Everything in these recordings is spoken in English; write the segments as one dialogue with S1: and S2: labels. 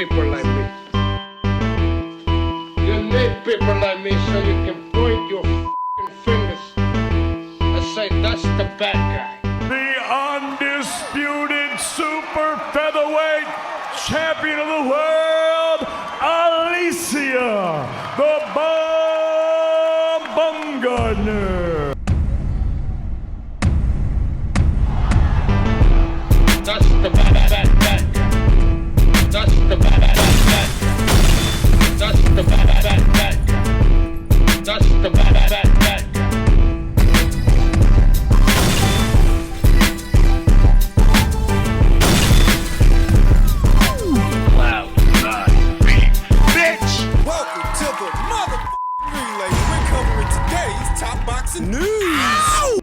S1: people like me. You need people like me so you can point your f***ing fingers and say, that's the bad guy.
S2: The undisputed super featherweight champion of the world, Alicia, the Bumgarner.
S1: That's the bad guy. That's the bad guy. That's the bad guy. That's the bad guy.
S3: Welcome to the motherfucking relay. We're covering today's top boxing news.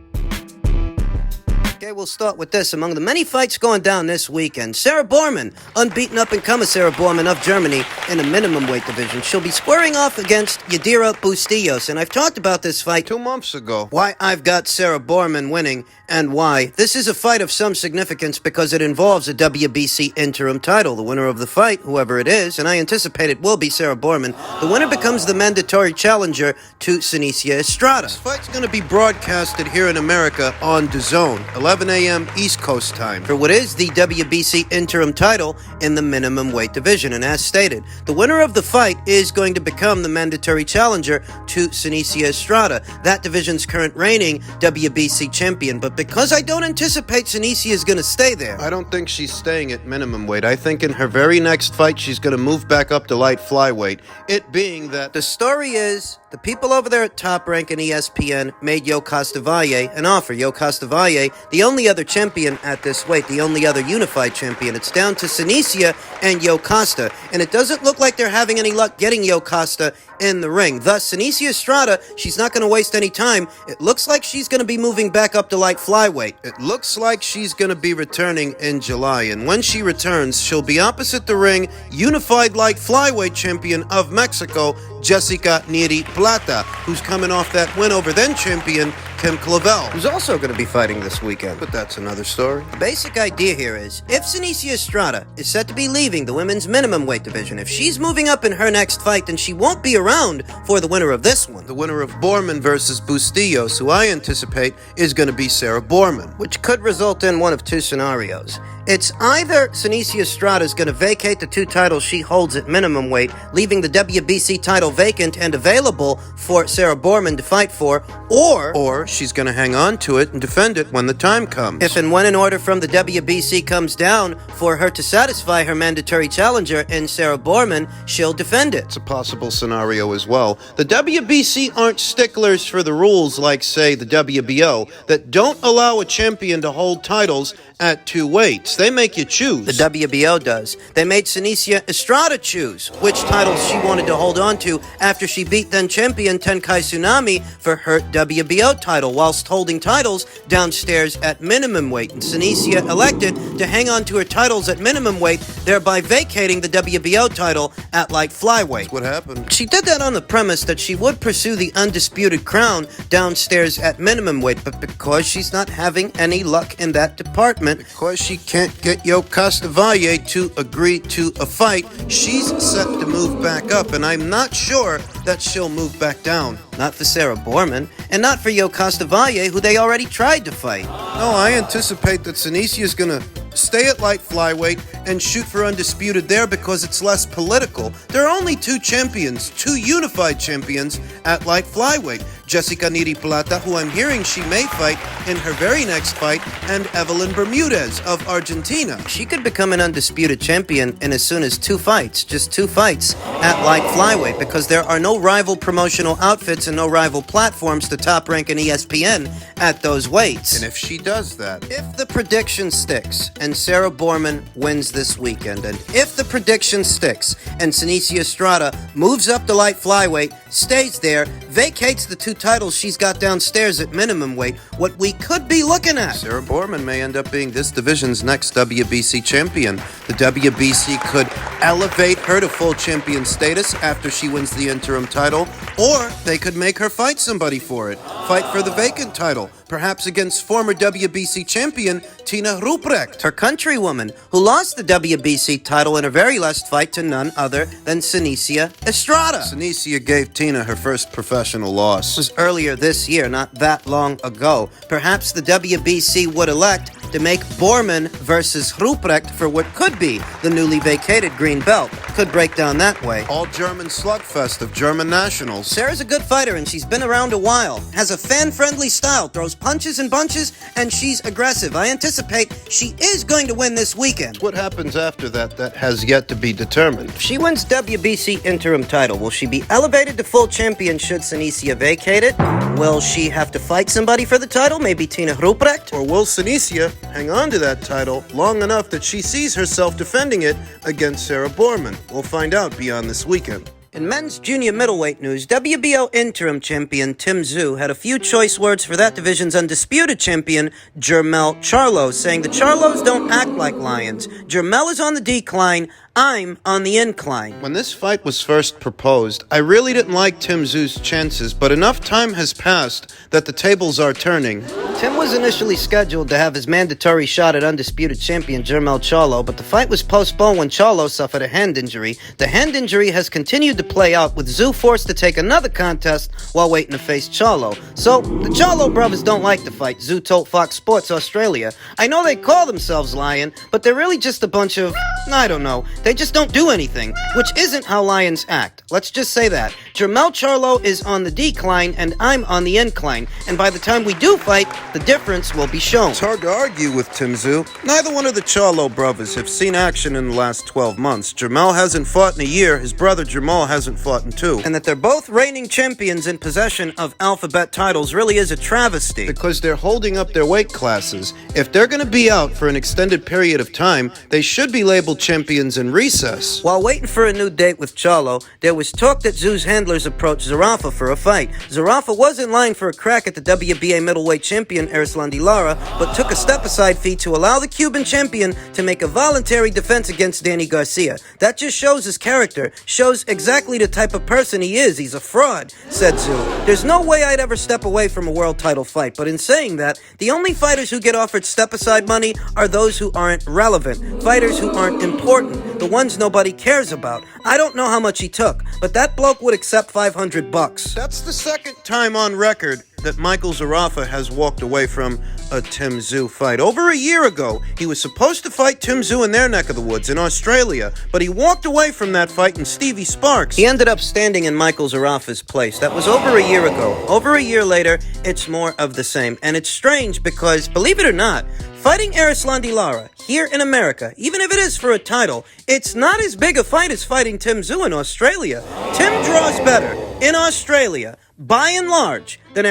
S4: Okay, we'll start with this. Among the many fights going down this weekend, Sarah Bormann, unbeaten up-and-comer Sarah Bormann of Germany in the minimum weight division. She'll be squaring off against Yadira Bustillos, and I've talked about this fight 2 months ago. Why I've got Sarah Bormann winning, and why. This is a fight of some significance because it involves a WBC interim title. The winner of the fight, whoever it is, and I anticipate it will be Sarah Bormann, the winner becomes the mandatory challenger to Tzyu Estrada. This fight's going to be broadcasted here in America on DAZN, 11 a.m. East Coast time, for what is the WBC interim title in the minimum weight division. And as stated, the winner of the fight is going to become the mandatory challenger to Tzyu Estrada, that division's current reigning WBC champion. But because I don't anticipate Tzyu is going to stay there, I don't think she's staying at minimum weight. I think in her very next fight, she's going to move back up to light flyweight. It being that the story is, the people over there at Top Rank and ESPN made Yo Costavalle an offer. Yo Costavalle, the only other champion at this weight, the only other unified champion. It's down to Tzyu and Yo Costa, and it doesn't look like they're having any luck getting Yo Costa in the ring. Thus, Tzyu Estrada, she's not going to waste any time. It looks like she's going to be moving back up to light flyweight. It looks like she's going to be returning in July, and when she returns, she'll be opposite the ring, unified light flyweight champion of Mexico, Jessica Neri Plata, who's coming off that win over then champion Kim Clavel, who's also going to be fighting this weekend, but that's another story. The basic idea here is, if Tzyu Estrada is set to be leaving the women's minimum weight division, if she's moving up in her next fight, then she won't be around for the winner of this one. The winner of Bormann versus Bustillos, who I anticipate is going to be Sarah Bormann, which could result in one of two scenarios. It's either Tzyu Estrada is going to vacate the 2 titles she holds at minimum weight, leaving the WBC title vacant and available for Sarah Bormann to fight for, or she's going to hang on to it and defend it when the time comes. If and when an order from the WBC comes down for her to satisfy her mandatory challenger in Sarah Bormann, she'll defend it. It's a possible scenario as well. The WBC aren't sticklers for the rules like, say, the WBO, that don't allow a champion to hold titles at 2 weights. They make you choose. The WBO does. They made Tzyu Estrada choose which titles she wanted to hold on to after she beat then champion Tenkai Tsunami for her WBO title, whilst holding titles downstairs at minimum weight. And Tzyu elected to hang on to her titles at minimum weight, thereby vacating the WBO title at light flyweight. That's what happened. She did that on the premise that she would pursue the undisputed crown downstairs at minimum weight, but because she's not having any luck in that department, because she can't get Yo Costavalle to agree to a fight, she's set to move back up, and I'm not sure that she'll move back down. Not for Sarah Bormann, and not for Yo Costavalle, who they already tried to fight. No, I anticipate that Tzyu is going to stay at light flyweight and shoot for undisputed there because it's less political. There are only 2 champions, 2 unified champions at light flyweight. Jessica Neri Plata, who I'm hearing she may fight in her very next fight, and Evelyn Bermudez of Argentina. She could become an undisputed champion in as soon as 2 fights, just 2 fights at light flyweight, because there are no rival promotional outfits and no rival platforms to Top Rank and ESPN at those weights. And if she does that, if the prediction sticks and Sarah Bormann wins this weekend, and if the prediction sticks and Tzyu Estrada moves up to light flyweight, stays there, vacates the 2 titles she's got downstairs at minimum weight, what we could be looking at, Sarah Bormann may end up being this division's next WBC champion. The WBC could elevate her to full champion status after she wins the interim title, or they could make her fight somebody for it.
S5: fight for the vacant title, perhaps against former WBC champion Tina Ruprecht.
S4: Her countrywoman, who lost the WBC title in her very last fight to none other than Tszyu Estrada.
S5: Tszyu gave Tina her first professional loss.
S4: This was earlier this year, not that long ago. Perhaps the WBC would elect to make Bormann versus Ruprecht for what could be the newly vacated green belt. Could break down that way.
S5: All German slugfest of German nationals.
S4: Sarah's a good fighter and she's been around a while. Has a fan-friendly style, throws punches and bunches, and she's aggressive. I anticipate she is going to win this weekend.
S5: What happens after that has yet to be determined.
S4: If she wins WBC interim title, will she be elevated to full champion should Tszyu vacate it? Will she have to fight somebody for the title, maybe Tina Ruprecht?
S5: Or will Tszyu hang on to that title long enough that she sees herself defending it against Sarah Bormann? We'll find out beyond this weekend.
S4: In men's junior middleweight news, WBO interim champion Tszyu had a few choice words for that division's undisputed champion, Charlo, saying the Charlos don't act like lions. Jermel is on the decline, I'm on the incline.
S5: When this fight was first proposed, I really didn't like Tszyu's chances, but enough time has passed that the tables are turning.
S4: Tim was initially scheduled to have his mandatory shot at undisputed champion Charlo, but the fight was postponed when Charlo suffered a hand injury. The hand injury has continued to play out, with Tszyu forced to take another contest while waiting to face Charlo. So, the Charlo brothers don't like to fight, Tszyu told Fox Sports Australia. I know they call themselves lion, but they're really just a bunch of, I don't know, they just don't do anything, which isn't how lions act. Let's just say that. Charlo is on the decline and I'm on the incline, and by the time we do fight, the difference will be shown.
S5: It's hard to argue with Tszyu. Neither one of the Charlo brothers have seen action in the last 12 months. Jermel hasn't fought in a year, his brother Jamal hasn't fought in 2.
S4: And that they're both reigning champions in possession of alphabet titles really is a travesty.
S5: Because they're holding up their weight classes. If they're going to be out for an extended period of time, they should be labeled champions in recess.
S4: While waiting for a new date with Charlo, there was talk that Tszyu's handlers approached Zerafa for a fight. Zerafa was in line for a crack at the WBA middleweight champion Lara, but took a step-aside fee to allow the Cuban champion to make a voluntary defense against Danny Garcia. That just shows his character, shows exactly the type of person he is. He's a fraud, said Tszyu. There's no way I'd ever step away from a world title fight, but in saying that, the only fighters who get offered step-aside money are those who aren't relevant, fighters who aren't important, the ones nobody cares about. I don't know how much he took, but that bloke would accept $500.
S5: That's the second time on record that Michael Zerafa has walked away from a Tszyu fight. Over a year ago, he was supposed to fight Tszyu in their neck of the woods in Australia, but he walked away from that fight in Stevie Sparks.
S4: He ended up standing in Michael Zerafa's place. That was over a year ago. Over a year later, it's more of the same. And it's strange because, believe it or not, fighting Lara here in America, even if it is for a title, it's not as big a fight as fighting Tszyu in Australia. Tim draws better in Australia, by and large, than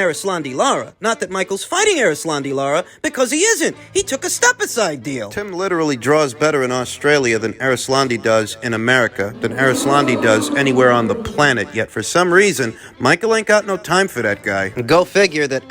S4: Lara. Not that Michael's fighting Lara, because he isn't. He took a step-aside deal.
S5: Tim literally draws better in Australia than Arislandi does in America, than Arislandi does anywhere on the planet. Yet for some reason, Michael ain't got no time for that guy.
S4: Go figure that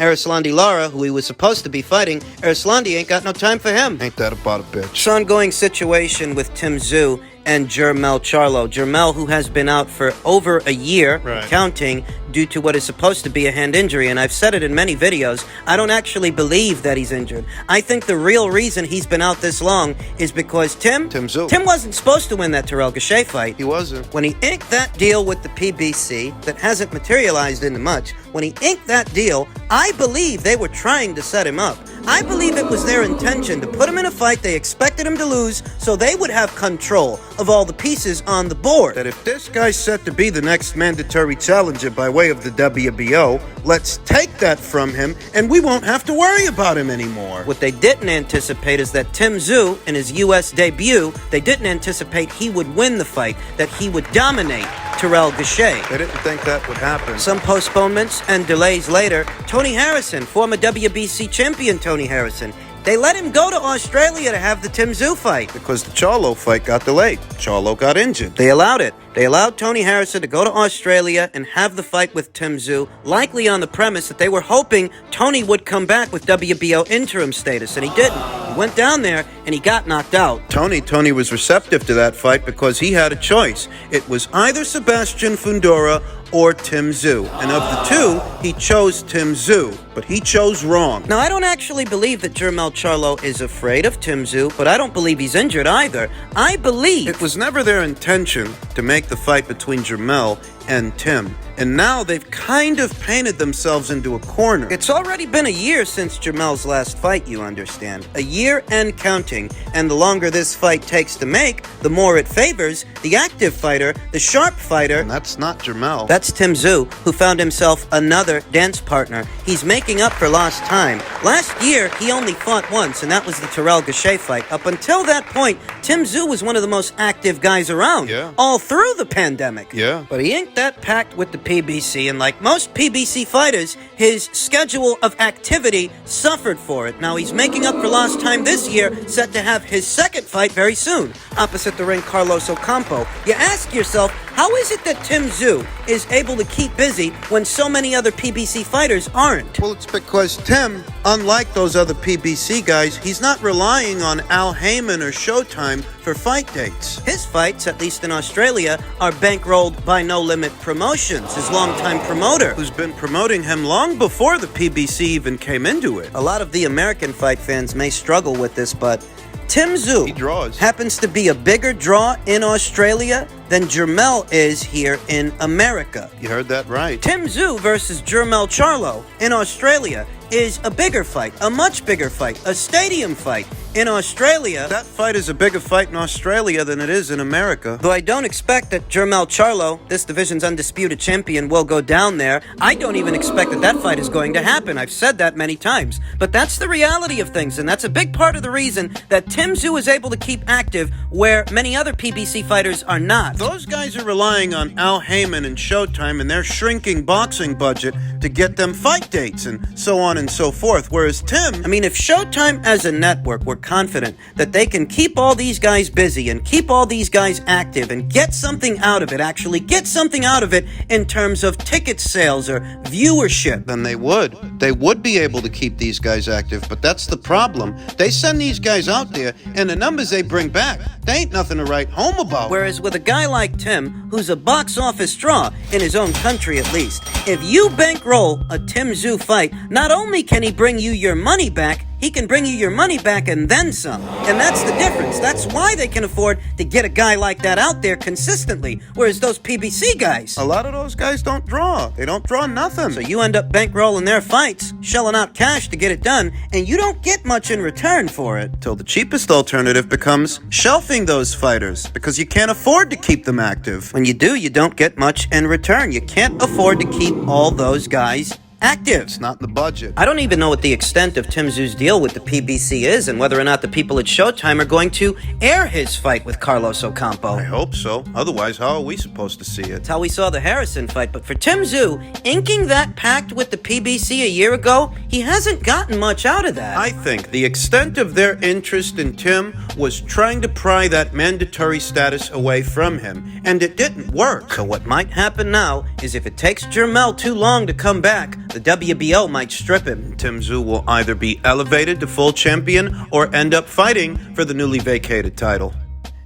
S4: Lara, who he was supposed to be fighting, Arislandi ain't got no time for him.
S5: Ain't that about a bitch?
S4: This ongoing situation with Tszyu and Charlo. Jermel, who has been out for over a year, counting, due to what is supposed to be a hand injury, and I've said it in many videos, I don't actually believe that he's injured. I think the real reason he's been out this long is because Tim wasn't supposed to win that Terrell Gausha fight.
S5: He wasn't.
S4: When he inked that deal with the PBC, that hasn't materialized into much, when he inked that deal, I believe they were trying to set him up. I believe it was their intention to put him in a fight they expected him to lose so they would have control of all the pieces on the board.
S5: That if this guy's set to be the next mandatory challenger by way of the WBO, let's take that from him and we won't have to worry about him anymore.
S4: What they didn't anticipate is that Tszyu, in his U.S. debut, they didn't anticipate he would win the fight, that he would dominate Terrell Gausha.
S5: They didn't think that would happen.
S4: Some postponements and delays later, Tony Harrison, former WBC champion Tony Harrison, they let him go to Australia to have the Tszyu fight.
S5: Because the Charlo fight got delayed. Charlo got injured.
S4: They allowed it. They allowed Tony Harrison to go to Australia and have the fight with Tszyu, likely on the premise that they were hoping Tony would come back with WBO interim status, and he didn't. He went down there and he got knocked out.
S5: Tony was receptive to that fight because he had a choice. It was either Sebastian Fundora or Tszyu. And of the two, he chose Tszyu, but he chose wrong.
S4: Now, I don't actually believe that Jermell Charlo is afraid of Tszyu, but I don't believe he's injured either. I believe
S5: it was never their intention to make the fight between Jermell and Tim. And now they've kind of painted themselves into a corner.
S4: It's already been a year since Jermell's last fight, you understand. A year and counting. And the longer this fight takes to make, the more it favors the active fighter, the sharp fighter.
S5: And that's not Jermell.
S4: That's Tszyu, who found himself another dance partner. He's making up for lost time. Last year, he only fought once, and that was the Terrell Gausha fight. Up until that point, Tszyu was one of the most active guys around.
S5: Yeah.
S4: All through the pandemic.
S5: Yeah.
S4: But he ain't that packed with the PBC, and like most PBC fighters, his schedule of activity suffered for it. Now he's making up for lost time this year, set to have his second fight very soon, opposite the ring Carlos Ocampo. You ask yourself, how is it that Tszyu is able to keep busy when so many other PBC fighters aren't?
S5: Well, it's because Tim, unlike those other PBC guys, he's not relying on Al Heyman or Showtime for fight dates.
S4: His fights, at least in Australia, are bankrolled by No Limit Promotions, his longtime promoter,
S5: who's been promoting him long before the PBC even came into it.
S4: A lot of the American fight fans may struggle with this, but Tszyu happens to be a bigger draw in Australia than Jermell is here in America.
S5: You heard that right.
S4: Tszyu versus Jermell Charlo in Australia is a bigger fight, a much bigger fight, a stadium fight. In Australia,
S5: that fight is a bigger fight in Australia than it is in America.
S4: Though I don't expect that Jermell Charlo, this division's undisputed champion, will go down there. I don't even expect that fight is going to happen. I've said that many times. But that's the reality of things, and that's a big part of the reason that Tszyu is able to keep active where many other PBC fighters are not.
S5: Those guys are relying on Al Heyman and Showtime and their shrinking boxing budget to get them fight dates and so on and so forth, whereas Tim...
S4: I mean, if Showtime as a network were confident that they can keep all these guys busy and keep all these guys active and get something out of it, actually get something out of it in terms of ticket sales or viewership,
S5: then they would. They would be able to keep these guys active, but that's the problem. They send these guys out there, and the numbers they bring back, they ain't nothing to write home about.
S4: Whereas with a guy like Tim, who's a box office draw, in his own country at least, if you bankroll a Tszyu fight, not only can he bring you your money back, he can bring you your money back and then some. And that's the difference. That's why they can afford to get a guy like that out there consistently, whereas those PBC guys...
S5: A lot of those guys don't draw. They don't draw nothing.
S4: So you end up bankrolling their fights, shelling out cash to get it done, and you don't get much in return for it.
S5: Till the cheapest alternative becomes shelving those fighters, because you can't afford to keep them active.
S4: When you do, you don't get much in return. You can't afford to keep all those guys active.
S5: It's not in the budget.
S4: I don't even know what the extent of Tszyu's deal with the PBC is and whether or not the people at Showtime are going to air his fight with Carlos Ocampo.
S5: I hope so. Otherwise, how are we supposed to see it?
S4: That's how we saw the Harrison fight. But for Tszyu, inking that pact with the PBC a year ago, he hasn't gotten much out of that.
S5: I think the extent of their interest in Tim was trying to pry that mandatory status away from him, and it didn't work.
S4: So what might happen now is if it takes Jermell too long to come back, the WBO might strip him.
S5: Tszyu will either be elevated to full champion or end up fighting for the newly vacated title.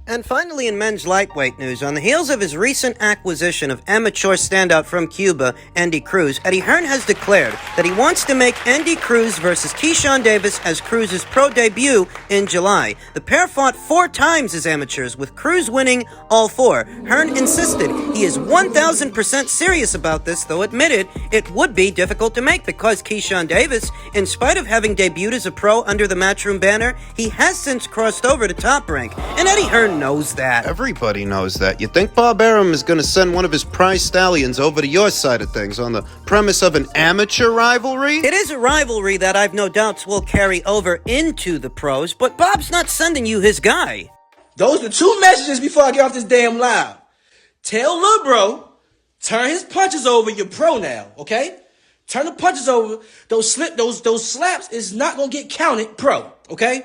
S4: And finally, in men's lightweight news, on the heels of his recent acquisition of amateur standout from Cuba, Andy Cruz, Eddie Hearn has declared that he wants to make Andy Cruz versus Keyshawn Davis as Cruz's pro debut in July. The pair fought 4 times as amateurs, with Cruz winning all 4. Hearn insisted he is 1,000% serious about this, though admitted it would be difficult to make because Keyshawn Davis, in spite of having debuted as a pro under the Matchroom banner, he has since crossed over to Top Rank. And Eddie Hearn knows that.
S5: Everybody knows that. You think Bob Arum is going to send one of his prize stallions over to your side of things on the premise of an amateur rivalry?
S4: It is a rivalry that I've no doubts will carry over into the pros, but Bob's not sending you his guy.
S6: Those are 2 messages before I get off this damn live. Tell Lil Bro, turn his punches over, you're pro now, okay? Turn the punches over. Those slaps is not going to get counted pro, okay?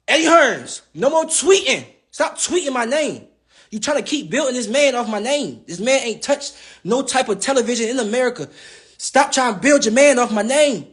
S6: Eddie Hearns, no more tweeting. Stop tweeting my name. You trying to keep building this man off my name. This man ain't touched no type of television in America. Stop trying to build your man off my name.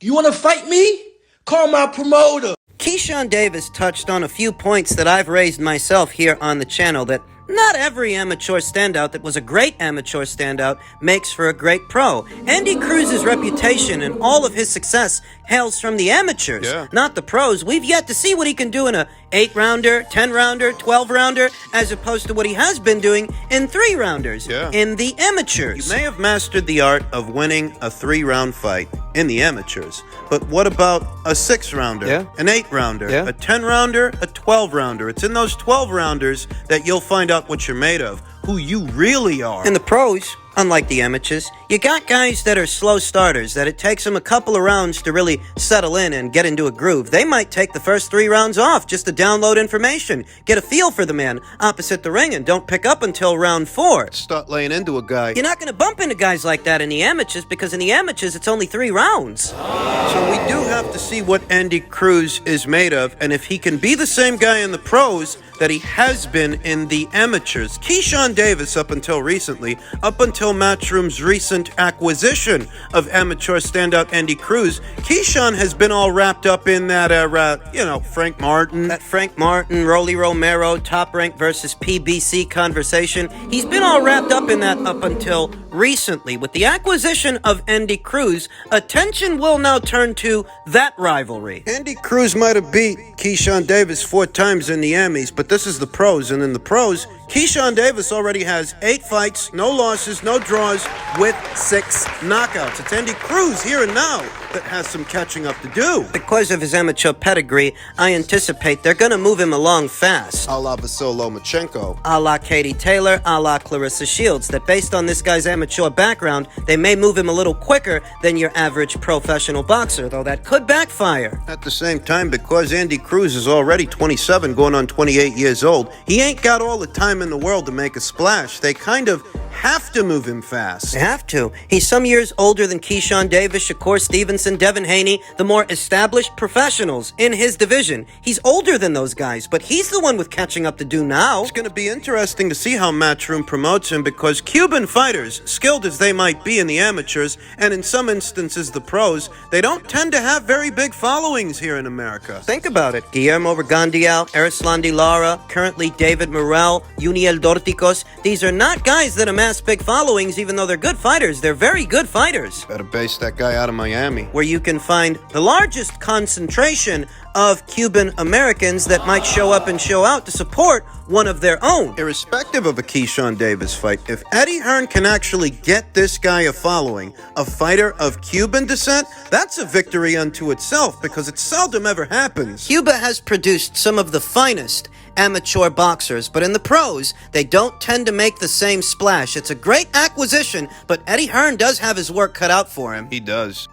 S6: You want to fight me? Call my promoter.
S4: Keyshawn Davis touched on a few points that I've raised myself here on the channel, that not every amateur standout that was a great amateur standout makes for a great pro. Andy Cruz's reputation and all of his success hails from the amateurs, not the pros. We've yet to see what he can do in a 8-rounder, 10-rounder, 12-rounder, as opposed to what he has been doing in 3-rounders in the amateurs.
S5: You may have mastered the art of winning a 3-round fight in the amateurs, but what about a 6-rounder, an 8-rounder, a 10-rounder, a 12-rounder? It's in those 12-rounders that you'll find out what you're made of, who you really are.
S4: In the pros, unlike the amateurs, you got guys that are slow starters, that it takes them a couple of rounds to really settle in and get into a groove. They might take the first 3 rounds off just to download information, get a feel for the man opposite the ring, and don't pick up until round 4.
S5: Start laying into a guy.
S4: You're not going to bump into guys like that in the amateurs, because in the amateurs, it's only 3 rounds.
S5: So we do have to see what Andy Cruz is made of, and if he can be the same guy in the pros that he has been in the amateurs. Keyshawn Davis, up until recently, up until Matchroom's recent acquisition of amateur standout Andy Cruz, Keyshawn has been all wrapped up in that, Frank Martin.
S4: That Frank Martin, Rolly Romero, Top Rank versus PBC conversation. He's been all wrapped up in that up until recently. With the acquisition of Andy Cruz, attention will now turn to that rivalry.
S5: Andy Cruz might have beat Keyshawn Davis 4 times in the Amis, but this is the pros, and in the pros, Keyshawn Davis already has 8 fights, no losses, no draws, with 6 knockouts. It's Andy Cruz here and now that has some catching up to do.
S4: Because of his amateur pedigree, I anticipate they're going to move him along fast.
S5: A la Vasily Lomachenko.
S4: A la Katie Taylor, a la Clarissa Shields, that based on this guy's amateur background, they may move him a little quicker than your average professional boxer, though that could backfire.
S5: At the same time, because Andy Cruz is already 27, going on 28 years old, he ain't got all the time in the world to make a splash. They kind of have to move him fast.
S4: They have to. He's some years older than Keyshawn Davis, Shakur Stevenson, Devin Haney, the more established professionals in his division. He's older than those guys, but he's the one with catching up to do now.
S5: It's going to be interesting to see how Matchroom promotes him, because Cuban fighters, skilled as they might be in the amateurs, and in some instances the pros, they don't tend to have very big followings here in America.
S4: Think about it. Guillermo Regandial, Erislandy Lara, currently David Morrell, Uniel Dorticos. These are not guys that amass big followings, even though they're good fighters. They're very good fighters.
S5: Better base that guy out of Miami,
S4: where you can find the largest concentration of Cuban Americans that might show up and show out to support one of their own.
S5: Irrespective of a Keyshawn Davis fight, if Eddie Hearn can actually get this guy a following, a fighter of Cuban descent, that's a victory unto itself, because it seldom ever happens.
S4: Cuba has produced some of the finest amateur boxers, but in the pros, they don't tend to make the same splash. It's a great acquisition, but Eddie Hearn does have his work cut out for him.
S5: He does.